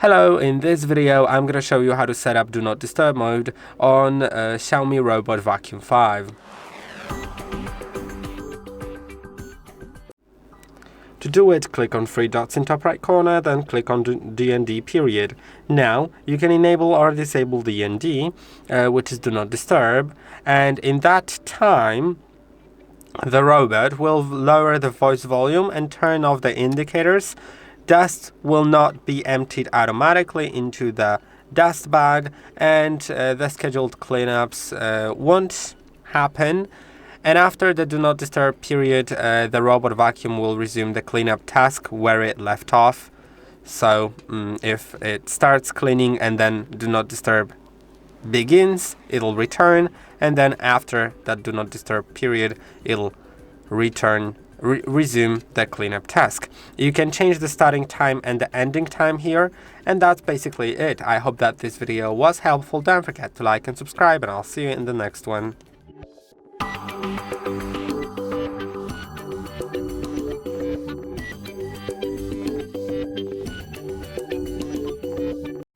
Hello, in this video I'm going to show you how to set up Do Not Disturb mode on XIAOMI Robot Vacuum 5. To do it, click on three dots in top right corner, then click on DND period. Now, you can enable or disable DND, which is Do Not Disturb, and in that time, the robot will lower the voice volume and turn off the indicators. Dust will not be emptied automatically into the dust bag, and the scheduled cleanups won't happen. And after the Do Not Disturb period, the robot vacuum will resume the cleanup task where it left off. So if it starts cleaning and then Do Not Disturb begins, it'll return, and then after that Do Not Disturb period, it'll resume the cleanup task. You can change the starting time and the ending time here, and that's basically it. I hope that this video was helpful. Don't forget to like and subscribe, and I'll see you in the next one.